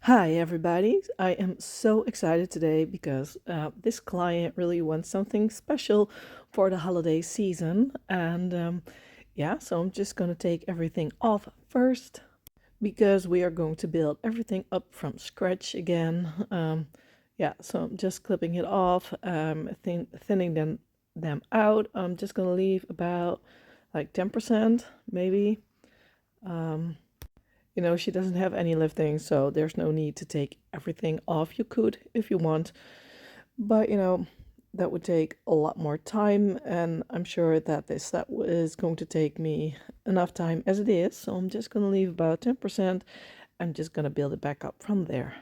Hi, everybody. I am so excited today because this client really wants something special for the holiday season. And yeah, so I'm just going to take everything off first because we are going to build everything up from scratch again. Yeah, so I'm just clipping it off, thinning them out. I'm just going to leave about like 10% maybe. Um, she doesn't have any lifting, so there's no need to take everything off. You could if you want, but that would take a lot more time, and I'm sure that this set is going to take me enough time as it is, so I'm just going to leave about 10%. I'm just going to build it back up from there.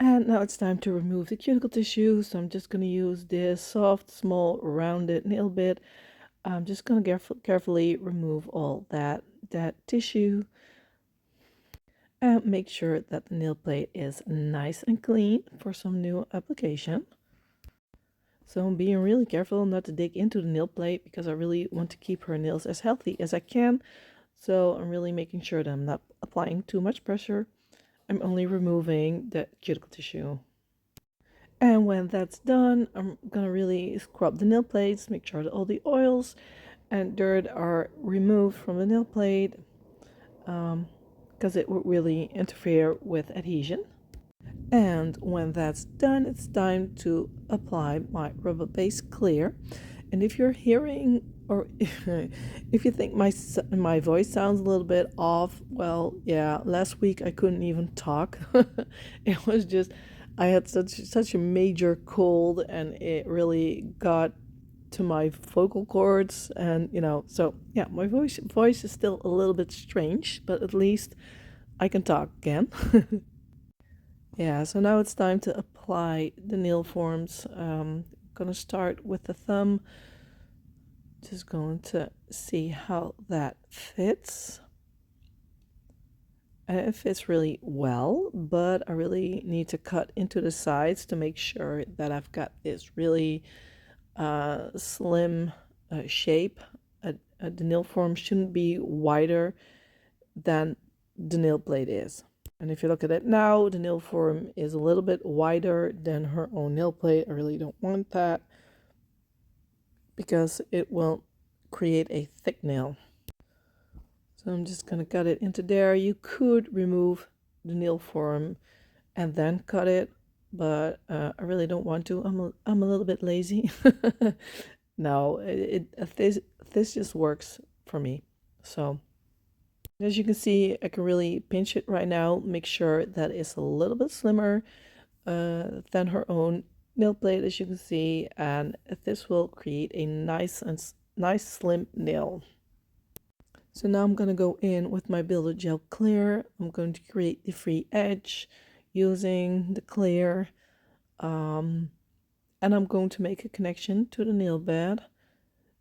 And now it's time to remove the cuticle tissue. So I'm just going to use this soft, small, rounded nail bit. I'm just going to carefully remove all that tissue and make sure that the nail plate is nice and clean for some new application. So I'm being really careful not to dig into the nail plate because I really want to keep her nails as healthy as I can. So I'm really making sure that I'm not applying too much pressure. I'm only removing the cuticle tissue. And when that's done, I'm gonna really scrub the nail plates, make sure that all the oils and dirt are removed from the nail plate because it would really interfere with adhesion. And when that's done, it's time to apply my rubber base clear. And if you're hearing or if you think my voice sounds a little bit off, well, yeah, last week I couldn't even talk. It was just I had such a major cold, and it really got to my vocal cords, and so yeah, my voice is still a little bit strange, but at least I can talk again. Yeah, so now it's time to apply the nail forms. Gonna start with the thumb. Just going to see how that fits. And it fits really well, but I really need to cut into the sides to make sure that I've got this really slim shape. The nail form shouldn't be wider than the nail blade is. And if you look at it now, the nail form is a little bit wider than her own nail plate. I really don't want that because it will create a thick nail. So I'm just going to cut it into there. You could remove the nail form and then cut it, but I really don't want to. I'm a little bit lazy. No, this just works for me. So as you can see, I can really pinch it right now, make sure that it's a little bit slimmer than her own nail plate, as you can see, and this will create a nice slim nail. So now I'm going to go in with my Builder Gel Clear. I'm going to create the free edge using the clear. And I'm going to make a connection to the nail bed.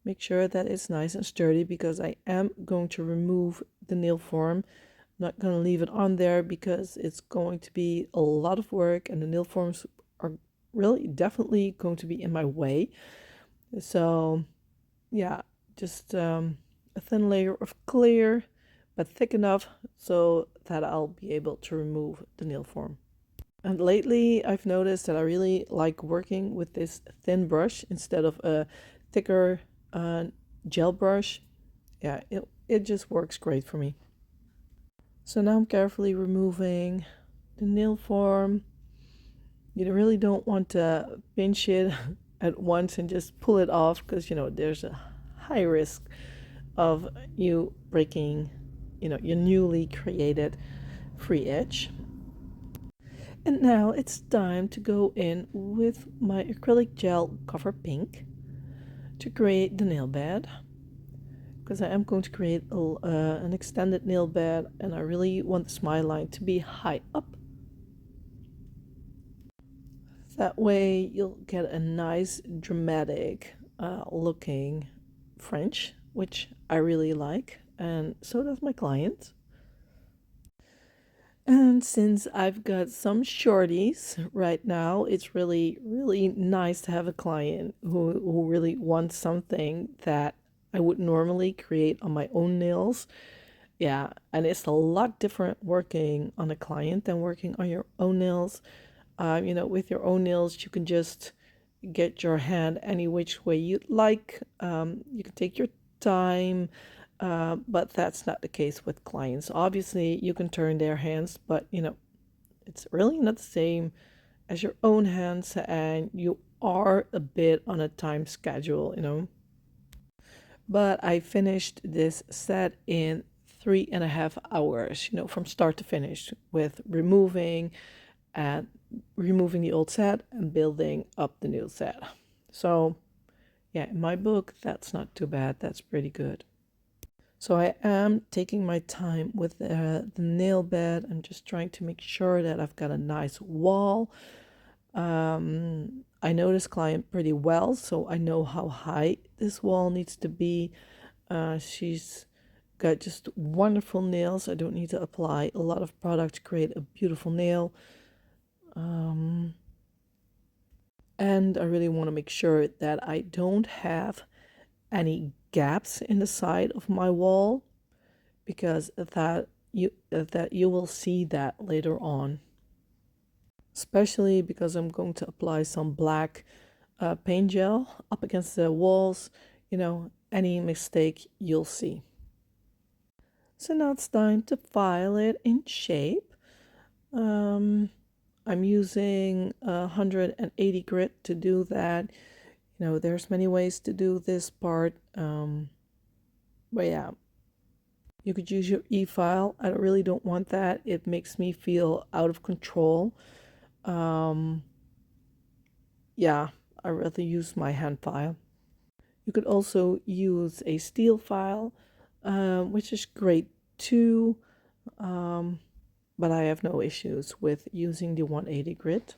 Make sure that it's nice and sturdy because I am going to remove the nail form. I'm not going to leave it on there because it's going to be a lot of work and the nail forms are really definitely going to be in my way. So yeah, just a thin layer of clear, but thick enough so that I'll be able to remove the nail form. And lately I've noticed that I really like working with this thin brush instead of a thicker gel brush. Yeah, it just works great for me. So now I'm carefully removing the nail form. You really don't want to pinch it at once and just pull it off, because there's a high risk of you breaking your newly created free edge. And now it's time to go in with my acrylic gel cover pink to create the nail bed, because I am going to create an extended nail bed, and I really want the smile line to be high up. That way you'll get a nice dramatic looking French, which I really like, and so does my client. And since I've got some shorties right now, it's really, really nice to have a client who really wants something that I would normally create on my own nails. Yeah, and it's a lot different working on a client than working on your own nails. With your own nails, you can just get your hand any which way you'd like. You can take your time. But that's not the case with clients. Obviously, you can turn their hands, but it's really not the same as your own hands, and you are a bit on a time schedule. But I finished this set in 3.5 hours, from start to finish, with removing the old set and building up the new set. So, yeah, in my book, that's not too bad. That's pretty good. So I am taking my time with the nail bed. I'm just trying to make sure that I've got a nice wall. I know this client pretty well, so I know how high this wall needs to be. She's got just wonderful nails. I don't need to apply a lot of product to create a beautiful nail. And I really want to make sure that I don't have any gaps in the side of my wall, because that you will see that later on, especially because I'm going to apply some black paint gel up against the walls. Any mistake you'll see. So now it's time to file it in shape. I'm using 180 grit to do that. There's many ways to do this part. But yeah, you could use your e-file. I really don't want that. It makes me feel out of control. Yeah, I rather use my hand file. You could also use a steel file, which is great too. But I have no issues with using the 180 grit.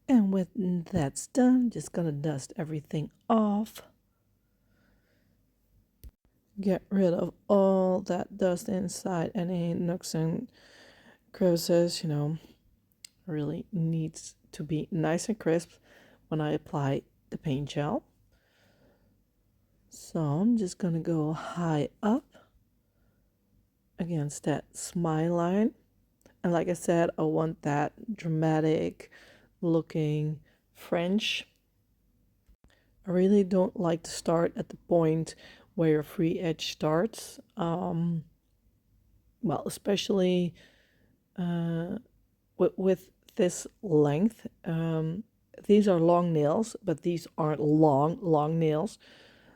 And when that's done, just gonna dust everything off. Get rid of all that dust inside, any nooks and crevices. Really needs to be nice and crisp when I apply the paint gel. So I'm just gonna go high up against that smile line, and like I said, I want that dramatic looking French. I really don't like to start at the point where your free edge starts. Well, especially with this length. These are long nails, but these aren't long nails.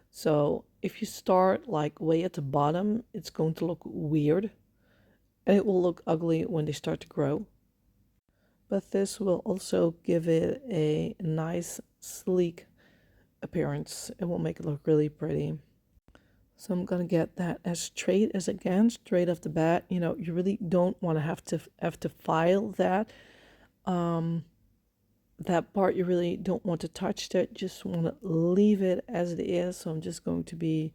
So if you start like way at the bottom, it's going to look weird, and it will look ugly when they start to grow. But this will also give it a nice, sleek appearance. It will make it look really pretty. So I'm gonna get that as straight as I can, straight off the bat. You really don't want to have to file that. That part you really don't want to touch. That just want to leave it as it is. So I'm just going to be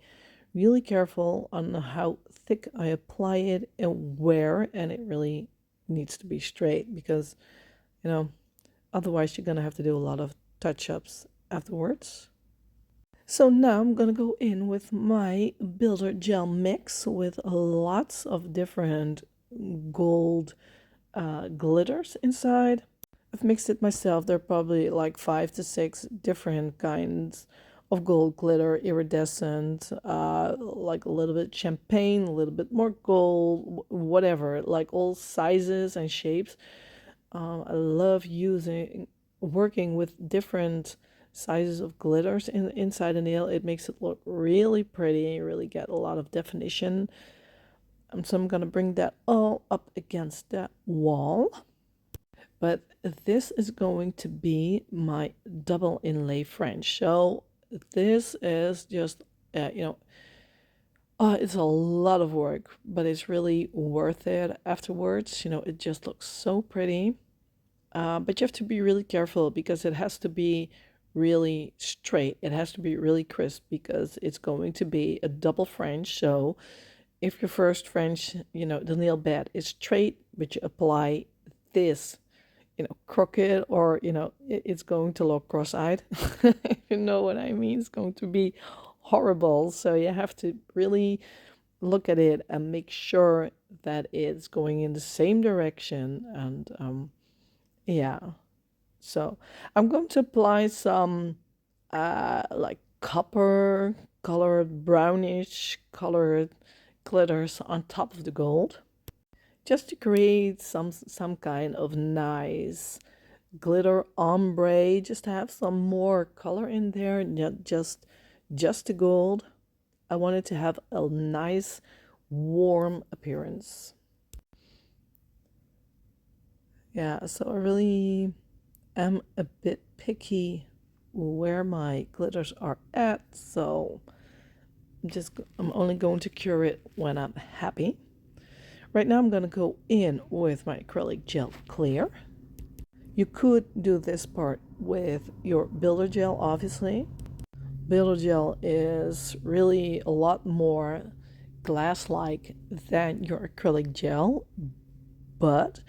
really careful on how thick I apply it and where, and it really needs to be straight, because otherwise you're gonna have to do a lot of touch-ups afterwards. So now I'm gonna go in with my builder gel mix with lots of different gold glitters inside. I've mixed it myself. There are probably like 5 to 6 different kinds of gold glitter, iridescent, like a little bit champagne, a little bit more gold, whatever, like all sizes and shapes. I love working with different sizes of glitters inside a nail. It makes it look really pretty and you really get a lot of definition. So I'm gonna bring that all up against that wall. But this is going to be my double inlay French. So this is just, it's a lot of work, but it's really worth it afterwards. It just looks so pretty. But you have to be really careful because it has to be really straight. It has to be really crisp because it's going to be a double French. So if your first French, the nail bed is straight, but you apply this, crooked, or, it's going to look cross-eyed. If you know what I mean, it's going to be horrible. So you have to really look at it and make sure that it's going in the same direction. And yeah, so I'm going to apply some like copper colored, brownish colored glitters on top of the gold, just to create some kind of nice glitter ombre, just to have some more color in there, not just the gold. I wanted to have a nice warm appearance. Yeah, so I really am a bit picky where my glitters are at, so I'm only going to cure it when I'm happy. Right now I'm going to go in with my acrylic gel clear. You could do this part with your builder gel, obviously. Builder gel is really a lot more glass-like than your acrylic gel, but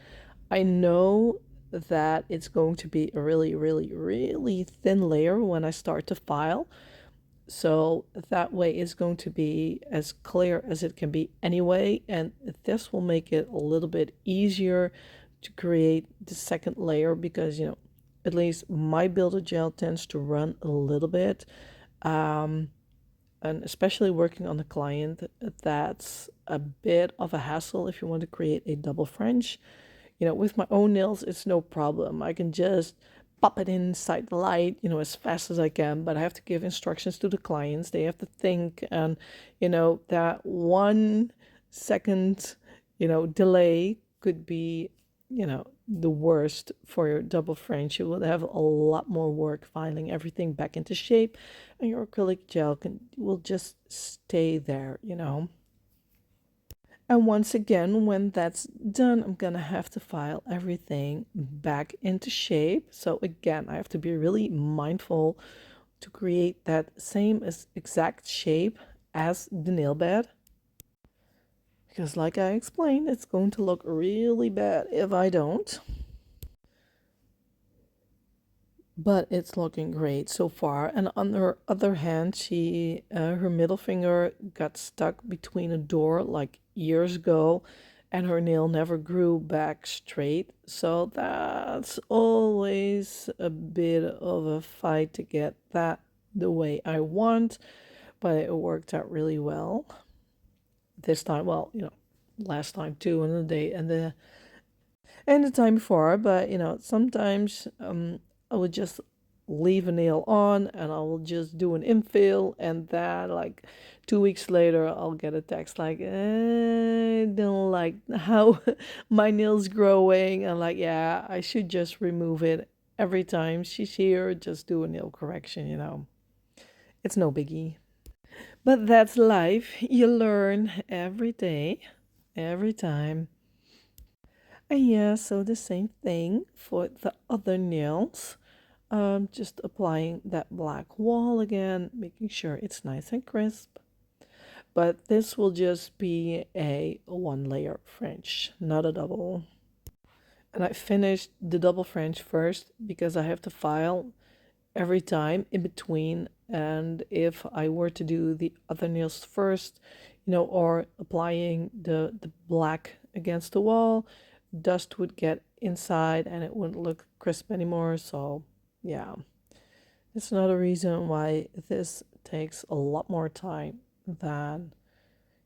I know that it's going to be a really, really, really thin layer when I start to file. So that way it's going to be as clear as it can be anyway, and this will make it a little bit easier to create the second layer because, at least my builder gel tends to run a little bit. And especially working on a client, that's a bit of a hassle if you want to create a double French. With my own nails, it's no problem. I can just pop it inside the light, as fast as I can, but I have to give instructions to the clients. They have to think, and, that 1 second, delay could be, the worst for your double French. You will have a lot more work filing everything back into shape, and your acrylic gel will just stay there. And once again, when that's done, I'm gonna have to file everything back into shape. So again, I have to be really mindful to create that same exact shape as the nail bed. Because like I explained, it's going to look really bad if I don't. But it's looking great so far. And on her other hand, her middle finger got stuck between a door like years ago, and her nail never grew back straight. So that's always a bit of a fight to get that the way I want, but it worked out really well this time. Well, last time too, and the time before, but sometimes I would just leave a nail on and I will just do an infill, and then like 2 weeks later I'll get a text like, I don't like how my nail's growing, and like, yeah, I should just remove it every time she's here, just do a nail correction. It's no biggie. But that's life. You learn every day, every time. And yeah, so the same thing for the other nails. Just applying that black wall again, making sure it's nice and crisp. But this will just be a 1 layer French, not a double. And I finished the double French first because I have to file every time in between. And if I were to do the other nails first, or applying the black against the wall, dust would get inside and it wouldn't look crisp anymore. So yeah, it's another reason why this takes a lot more time than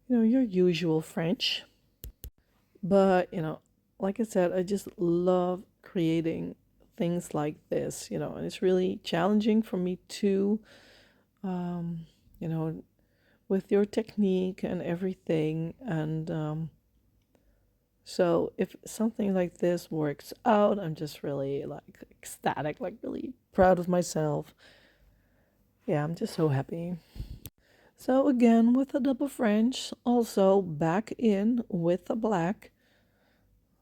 your usual French. But like I said, I just love creating things like this, and it's really challenging for me too, um, you know with your technique and everything. And so if something like this works out, I'm just really like ecstatic, like really proud of myself. Yeah, I'm just so happy. So again, with the double French, also back in with the black.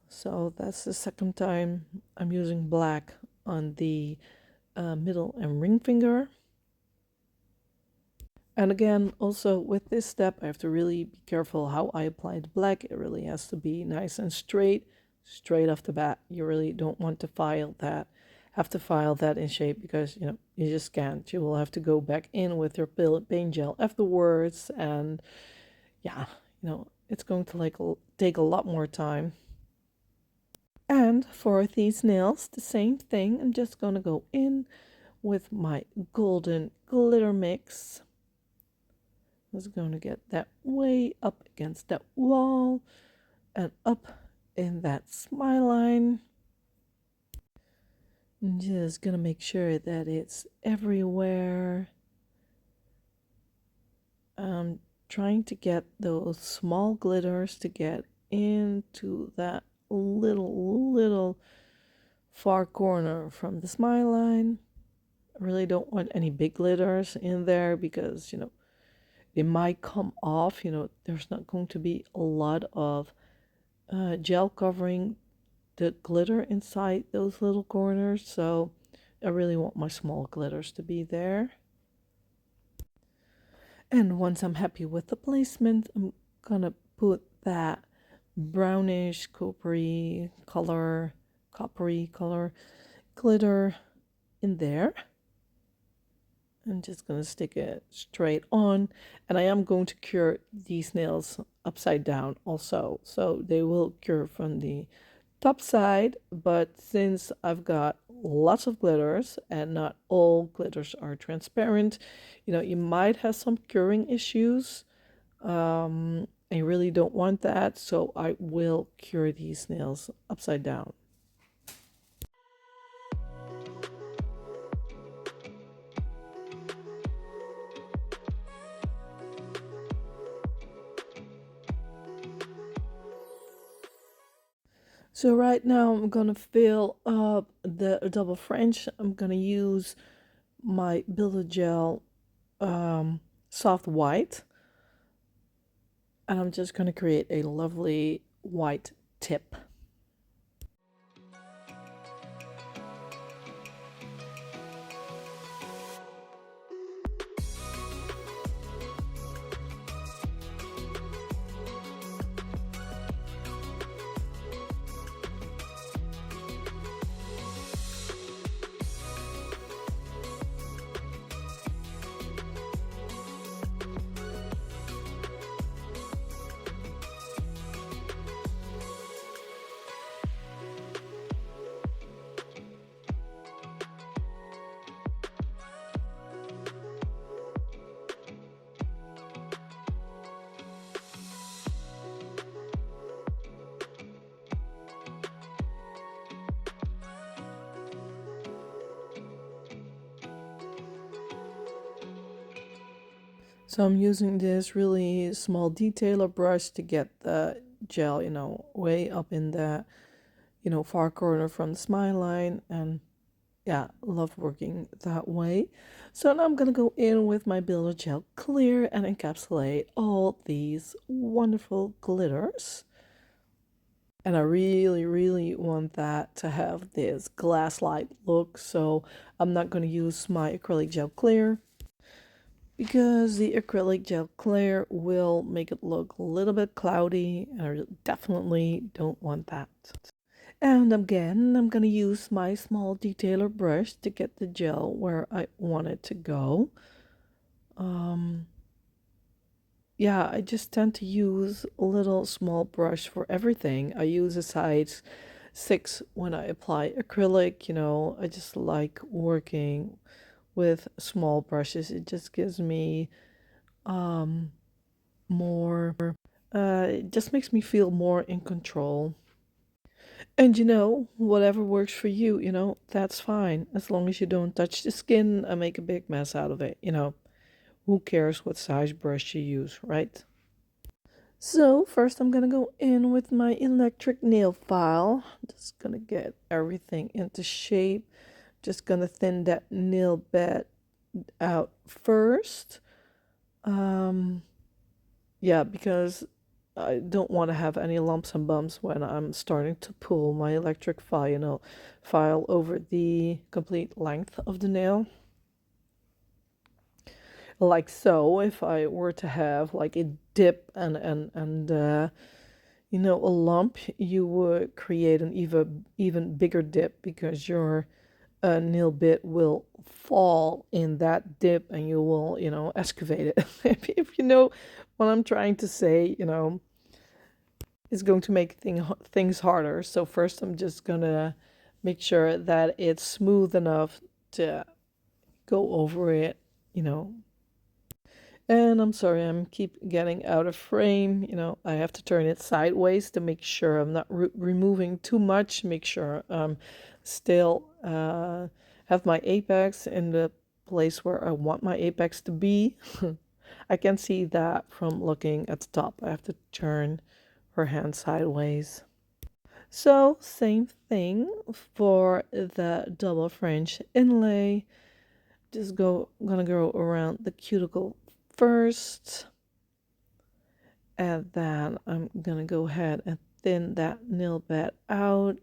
So that's the second time I'm using black on the middle and ring finger. And again, also with this step, I have to really be careful how I apply the black. It really has to be nice and straight off the bat. You really don't want to have to file that in shape, because you just can't. You will have to go back in with your paint gel afterwards, and yeah, it's going to take a lot more time. And for these nails, the same thing. I'm just going to go in with my golden glitter mix. I was going to get that way up against that wall and up in that smile line. I'm just going to make sure that it's everywhere. I'm trying to get those small glitters to get into that little far corner from the smile line. I really don't want any big glitters in there, because they might come off. There's not going to be a lot of gel covering the glitter inside those little corners, so I really want my small glitters to be there. And once I'm happy with the placement, I'm gonna put that brownish coppery color glitter in there. I'm just going to stick it straight on, and I am going to cure these nails upside down also, so they will cure from the top side. But since I've got lots of glitters and not all glitters are transparent, you might have some curing issues. I really don't want that, so I will cure these nails upside down. So right now I'm gonna fill up the double French. I'm gonna use my Buildergel soft white, and I'm just gonna create a lovely white tip. So I'm using this really small detailer brush to get the gel, way up in the, far corner from the smile line. And yeah, love working that way. So now I'm going to go in with my Buildergel clear and encapsulate all these wonderful glitters. And I really want that to have this glass light look. So I'm not going to use my acrylic gel clear, because the acrylic gel clear will make it look a little bit cloudy, and I definitely don't want that. And again, I'm going to use my small detailer brush to get the gel where I want it to go. Yeah, I just tend to use a little small brush for everything. I use a size 6 when I apply acrylic. I just like working with small brushes. It just gives me more, it just makes me feel more in control. And whatever works for you, that's fine. As long as you don't touch the skin and make a big mess out of it, who cares what size brush you use, right? So first I'm gonna go in with my electric nail file. Just gonna get everything into shape. Just gonna thin that nail bed out first. Yeah, because I don't want to have any lumps and bumps when I'm starting to pull my electric file over the complete length of the nail. Like so, if I were to have like a dip and a lump, you would create an even bigger dip because your nail bit will fall in that dip and you will, excavate it. If you know what I'm trying to say, it's going to make things harder. So first I'm just gonna make sure that it's smooth enough to go over it, you know. And I'm sorry, I'm keep getting out of frame. I have to turn it sideways to make sure I'm not removing too much. Make sure I'm still have my apex in the place where I want my apex to be. I can see that from looking at the top. I have to turn her hand sideways. So same thing for the double French inlay. Just gonna go around the cuticle first, and then I'm gonna go ahead and thin that nail bed out,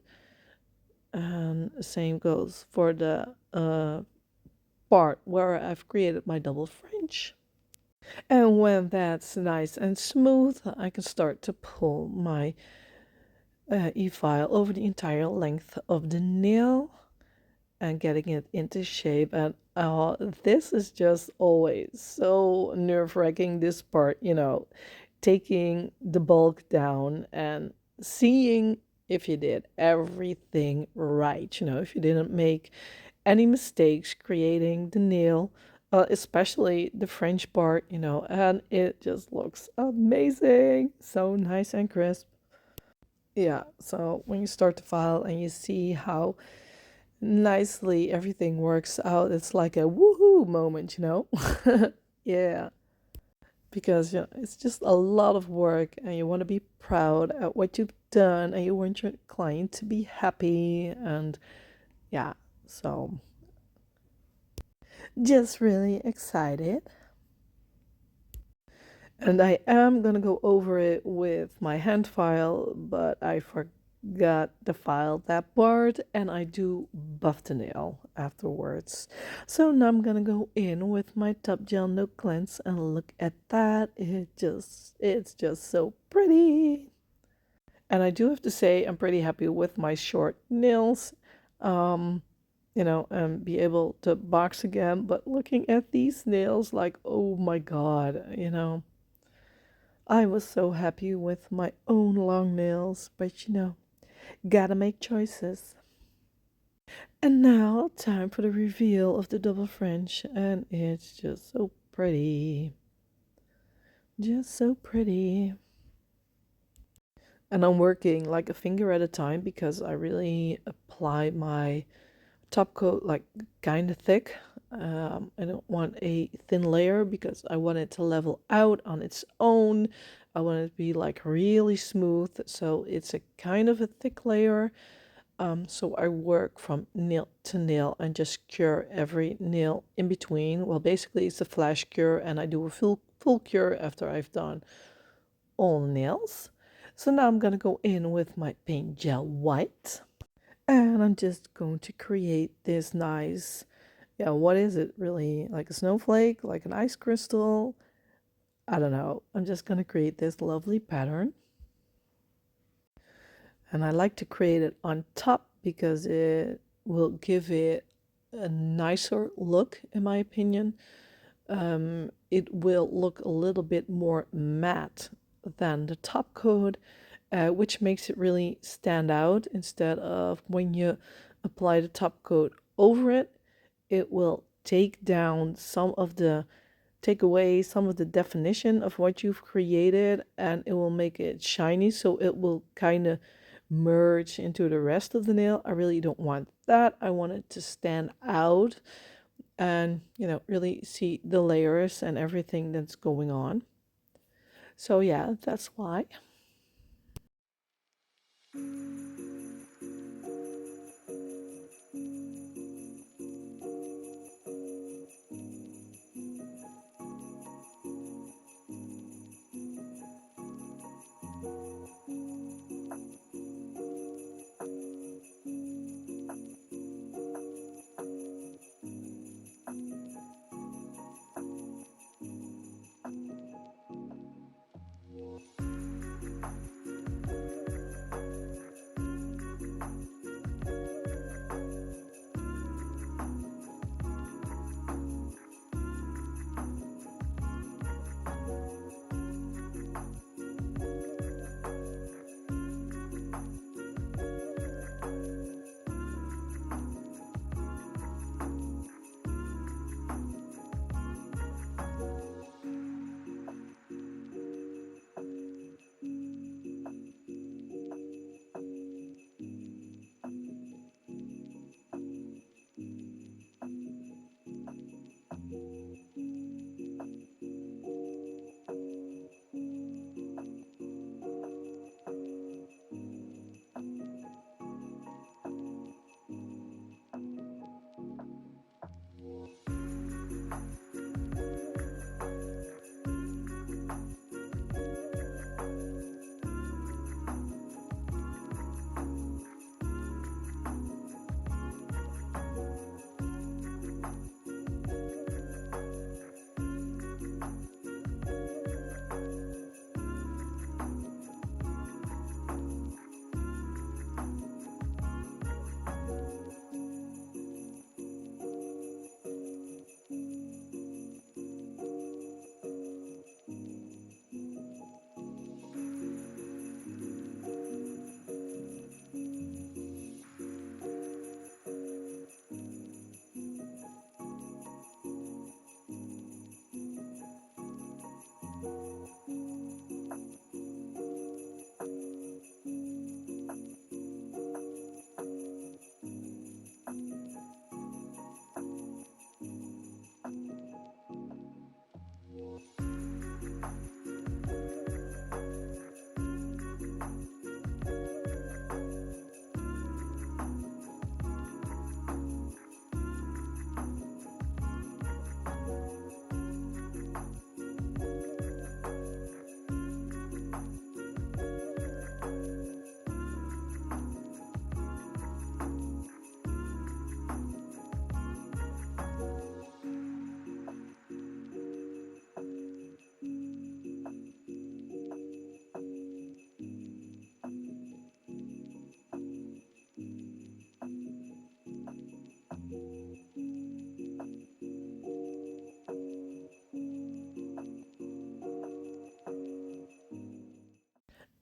and same goes for the part where I've created my double French. And when that's nice and smooth, I can start to pull my e-file over the entire length of the nail and getting it into shape. And this is just always so nerve-wracking, this part, taking the bulk down and seeing if you did everything right, if you didn't make any mistakes creating the nail, especially the French part, and it just looks amazing, so nice and crisp. Yeah, so when you start to file and you see how nicely everything works out, it's like a woohoo moment. Yeah, because it's just a lot of work and you want to be proud at what you've done and you want your client to be happy, and yeah, so just really excited. And I am gonna go over it with my hand file, but I forgot to file that part, and I do buff the nail afterwards. So now I'm gonna go in with my top gel no cleanse and look at that. It's just so pretty. And I do have to say I'm pretty happy with my short nails. And be able to box again, but looking at these nails, like, oh my God, I was so happy with my own long nails, but gotta make choices. And now, time for the reveal of the double French, and it's just so pretty. Just so pretty. And I'm working like a finger at a time because I really apply my top coat like kind of thick. I don't want a thin layer because I want it to level out on its own. I want it to be like really smooth, so it's a kind of a thick layer. So I work from nail to nail and just cure every nail in between. Well, basically it's a flash cure, and I do a full cure after I've done all nails. So now I'm gonna go in with my paint gel white. And I'm just going to create this nice, yeah, what is it really? Like a snowflake, like an ice crystal? I don't know. I'm just going to create this lovely pattern. And I like to create it on top because it will give it a nicer look, in my opinion. It will look a little bit more matte than the top coat, which makes it really stand out. Instead of when you apply the top coat over it, it will take away some of the definition of what you've created, and it will make it shiny, so it will kind of merge into the rest of the nail. I really don't want that. I want it to stand out and, really see the layers and everything that's going on. So yeah, that's why.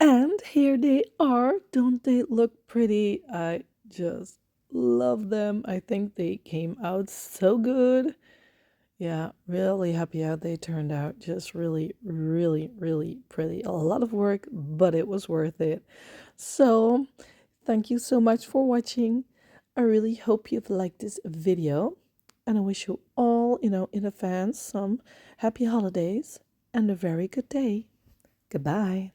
And here they are. Don't they look pretty? I just love them. I think they came out so good. Yeah, really happy how they turned out. Just really, really, really pretty. A lot of work, but it was worth it. So, thank you so much for watching. I really hope you've liked this video. And I wish you all, in advance, some happy holidays and a very good day. Goodbye.